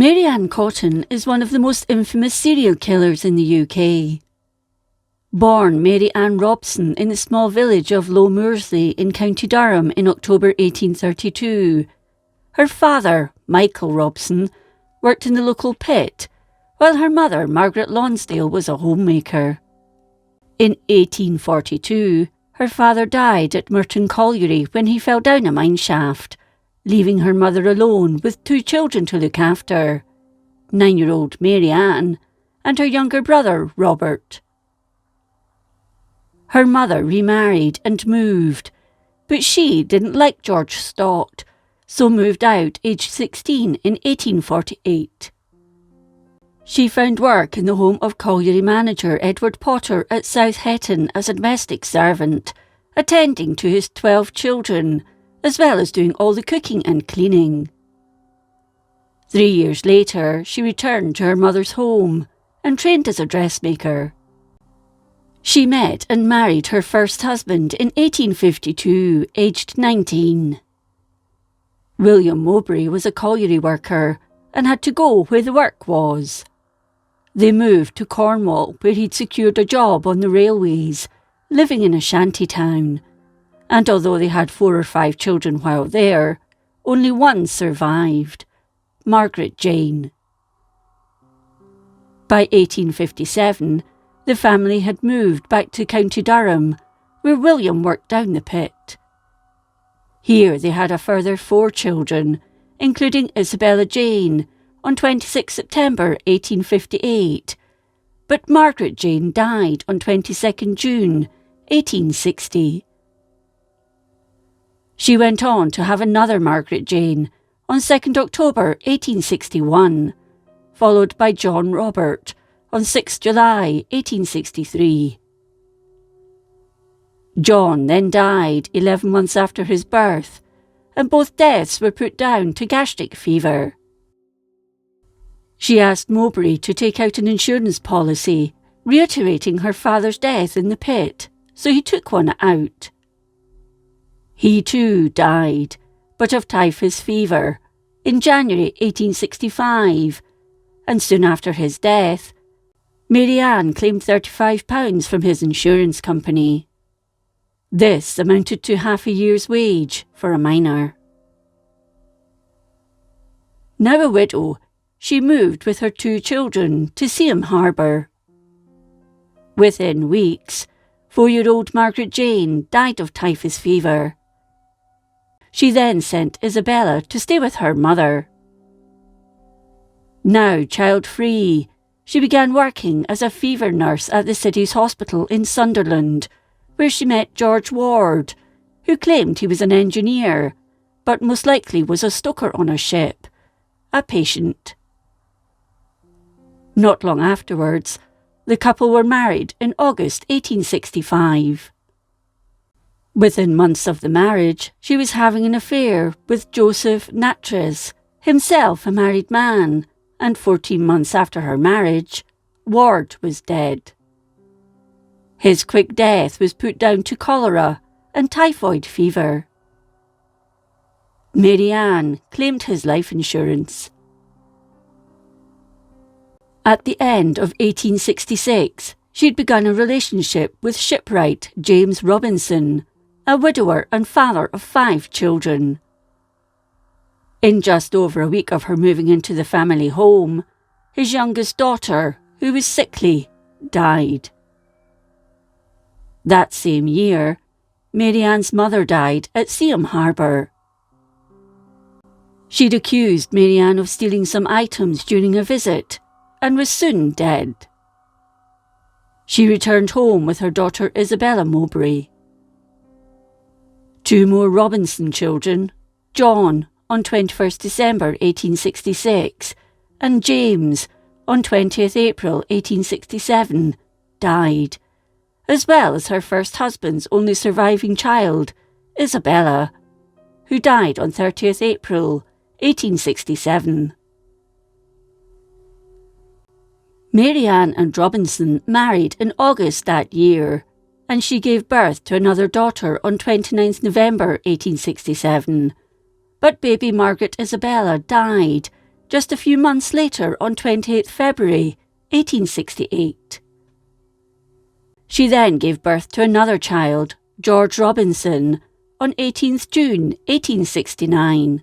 Mary Ann Cotton is one of the most infamous serial killers in the UK. Born Mary Ann Robson in the small village of Low Moorsley in County Durham in October 1832, her father, Michael Robson, worked in the local pit, while her mother, Margaret Lonsdale, was a homemaker. In 1842, her father died at Merton Colliery when he fell down a mine shaft, leaving her mother alone with 2 children to look after, 9-year-old Mary Ann and her younger brother, Robert. Her mother remarried and moved, but she didn't like George Stott, so moved out aged 16 in 1848. She found work in the home of colliery manager Edward Potter at South Hetton as a domestic servant, attending to his 12 children, as well as doing all the cooking and cleaning. 3 years later, she returned to her mother's home and trained as a dressmaker. She met and married her first husband in 1852, aged 19. William Mowbray was a colliery worker and had to go where the work was. They moved to Cornwall, where he'd secured a job on the railways, living in a shanty town, and although they had 4 or 5 children while there, only one survived, Margaret Jane. By 1857, the family had moved back to County Durham, where William worked down the pit. Here they had a further 4 children, including Isabella Jane, on 26 September 1858, but Margaret Jane died on 22 June 1860. She went on to have another Margaret Jane on 2 October 1861, followed by John Robert on 6 July 1863. John then died 11 months after his birth, and both deaths were put down to gastric fever. She asked Mowbray to take out an insurance policy, reiterating her father's death in the pit, so he took one out. He too died, but of typhus fever, in January 1865, and soon after his death, Mary Ann claimed £35 from his insurance company. This amounted to half a year's wage for a miner. Now a widow, she moved with her 2 children to Seaham Harbour. Within weeks, 4-year-old Margaret Jane died of typhus fever. She then sent Isabella to stay with her mother. Now child-free, she began working as a fever nurse at the city's hospital in Sunderland, where she met George Ward, who claimed he was an engineer, but most likely was a stoker on a ship, a patient. Not long afterwards, the couple were married in August 1865. Within months of the marriage, she was having an affair with Joseph Nattrass, himself a married man, and 14 months after her marriage, Ward was dead. His quick death was put down to cholera and typhoid fever. Mary Ann claimed his life insurance. At the end of 1866, she'd begun a relationship with shipwright James Robinson, a widower and father of 5 children. In just over a week of her moving into the family home, his youngest daughter, who was sickly, died. That same year, Mary Ann's mother died at Seaham Harbour. She'd accused Mary Ann of stealing some items during a visit, and was soon dead. She returned home with her daughter Isabella Mowbray. 2 more Robinson children, John on 21st December 1866 and James on 20th April 1867, died, as well as her first husband's only surviving child, Isabella, who died on 30th April 1867. Mary Ann and Robinson married in August that year, and she gave birth to another daughter on 29th November 1867, but baby Margaret Isabella died just a few months later on 28th February 1868. She then gave birth to another child, George Robinson, on 18th June 1869,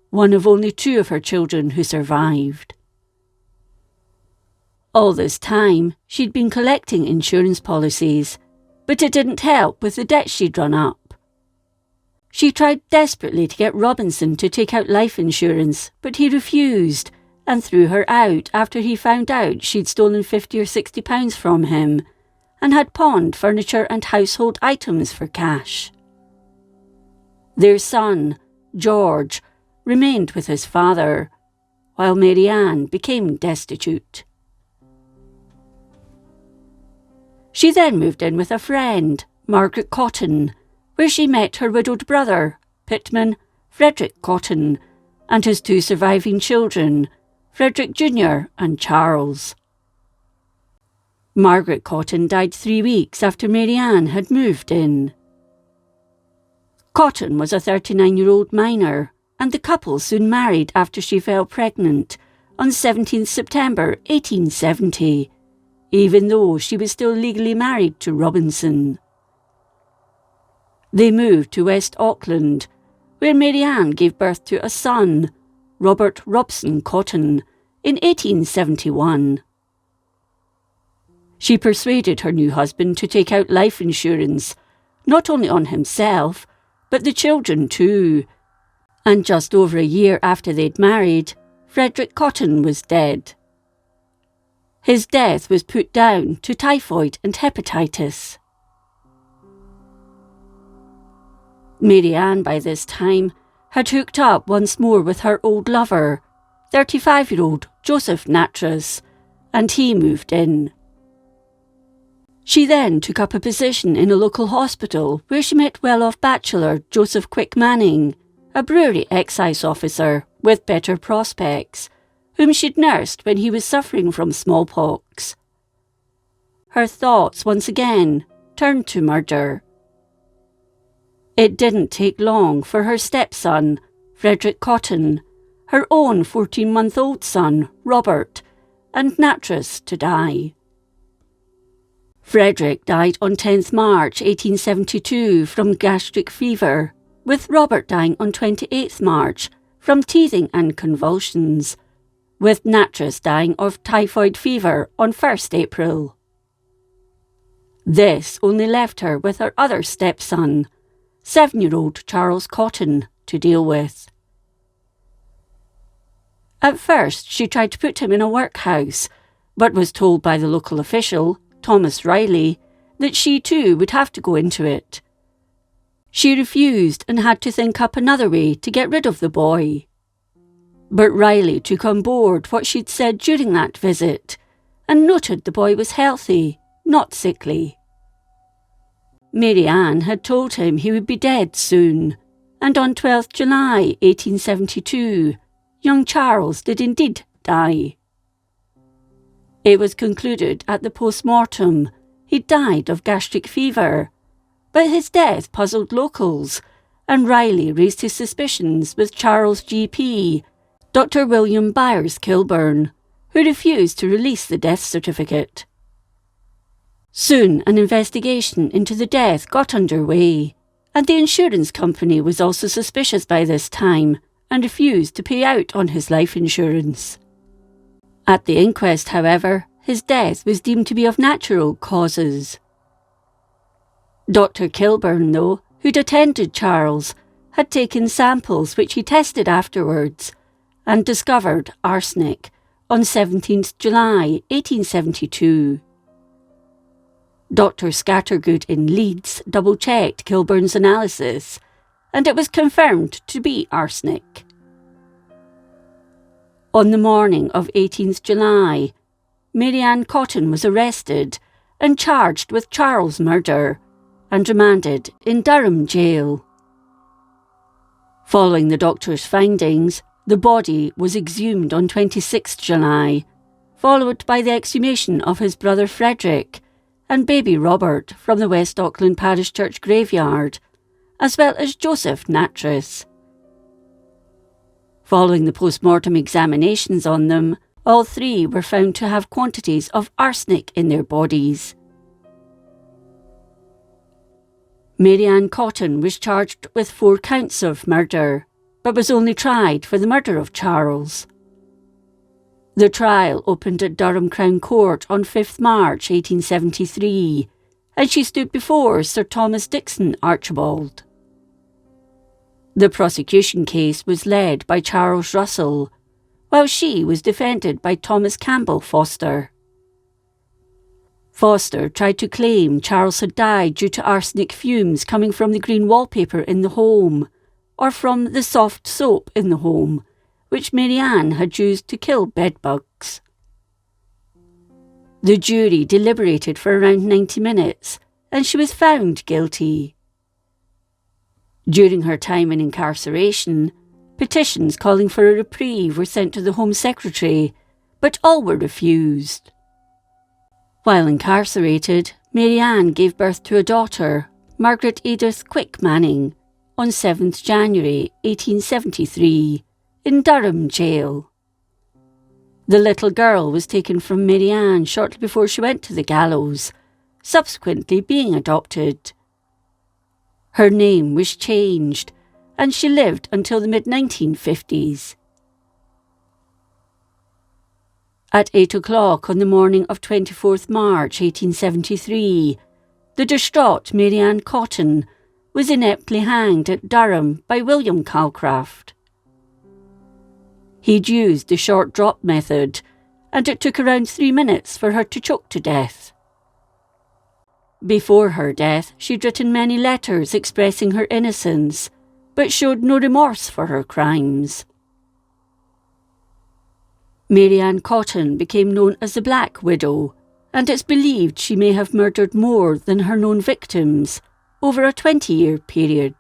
one of only 2 of her children who survived. All this time, she'd been collecting insurance policies, but it didn't help with the debt she'd run up. She tried desperately to get Robinson to take out life insurance, but he refused and threw her out after he found out she'd stolen £50 or £60 from him and had pawned furniture and household items for cash. Their son, George, remained with his father, while Mary Ann became destitute. She then moved in with a friend, Margaret Cotton, where she met her widowed brother, Pittman Frederick Cotton, and his 2 surviving children, Frederick Jr. and Charles. Margaret Cotton died 3 weeks after Mary Ann had moved in. Cotton was a 39-year-old miner, and the couple soon married after she fell pregnant on 17th September 1870, even though she was still legally married to Robinson. They moved to West Auckland, where Mary Ann gave birth to a son, Robert Robson Cotton, in 1871. She persuaded her new husband to take out life insurance, not only on himself, but the children too. And just over a year after they'd married, Frederick Cotton was dead. His death was put down to typhoid and hepatitis. Mary Ann, by this time, had hooked up once more with her old lover, 35-year-old Joseph Nattrass, and he moved in. She then took up a position in a local hospital where she met well-off bachelor Joseph Quick Manning, a brewery excise officer with better prospects, whom she'd nursed when he was suffering from smallpox. Her thoughts once again turned to murder. It didn't take long for her stepson, Frederick Cotton, her own 14-month-old son, Robert, and Nattrass to die. Frederick died on 10th March 1872 from gastric fever, with Robert dying on 28th March from teething and convulsions, with Nattrass dying of typhoid fever on 1st April. This only left her with her other stepson, 7-year-old Charles Cotton, to deal with. At first she tried to put him in a workhouse, but was told by the local official, Thomas Riley, that she too would have to go into it. She refused and had to think up another way to get rid of the boy. But Riley took on board what she'd said during that visit and noted the boy was healthy, not sickly. Mary Ann had told him he would be dead soon, and on 12th July 1872, young Charles did indeed die. It was concluded at the post-mortem he died of gastric fever, but his death puzzled locals, and Riley raised his suspicions with Charles' GP, Dr. William Byers Kilburn, who refused to release the death certificate. Soon an investigation into the death got underway, and the insurance company was also suspicious by this time and refused to pay out on his life insurance. At the inquest, however, his death was deemed to be of natural causes. Dr. Kilburn, though, who'd attended Charles, had taken samples which he tested afterwards and discovered arsenic on 17th July 1872. Dr. Scattergood in Leeds double-checked Kilburn's analysis, and it was confirmed to be arsenic. On the morning of 18th July, Mary Ann Cotton was arrested and charged with Charles' murder and remanded in Durham jail. Following the doctor's findings, the body was exhumed on 26th July, followed by the exhumation of his brother Frederick and baby Robert from the West Auckland Parish Church graveyard, as well as Joseph Nattrass. Following the post-mortem examinations on them, all three were found to have quantities of arsenic in their bodies. Mary Ann Cotton was charged with 4 counts of murder, but was only tried for the murder of Charles. The trial opened at Durham Crown Court on 5th March 1873, and she stood before Sir Thomas Dixon Archibald. The prosecution case was led by Charles Russell, while she was defended by Thomas Campbell Foster. Foster tried to claim Charles had died due to arsenic fumes coming from the green wallpaper in the home, or from the soft soap in the home, which Mary Ann had used to kill bedbugs. The jury deliberated for around 90 minutes, and she was found guilty. During her time in incarceration, petitions calling for a reprieve were sent to the Home Secretary, but all were refused. While incarcerated, Mary Ann gave birth to a daughter, Margaret Edith Quick Manning, on 7th January 1873, in Durham Jail. The little girl was taken from Mary Ann shortly before she went to the gallows, subsequently being adopted. Her name was changed, and she lived until the mid-1950s. At 8 o'clock on the morning of 24th March 1873, the distraught Mary Ann Cotton was ineptly hanged at Durham by William Calcraft. He'd used the short drop method, and it took around 3 minutes for her to choke to death. Before her death, she'd written many letters expressing her innocence, but showed no remorse for her crimes. Mary Ann Cotton became known as the Black Widow, and it's believed she may have murdered more than her known victims over a 20-year period.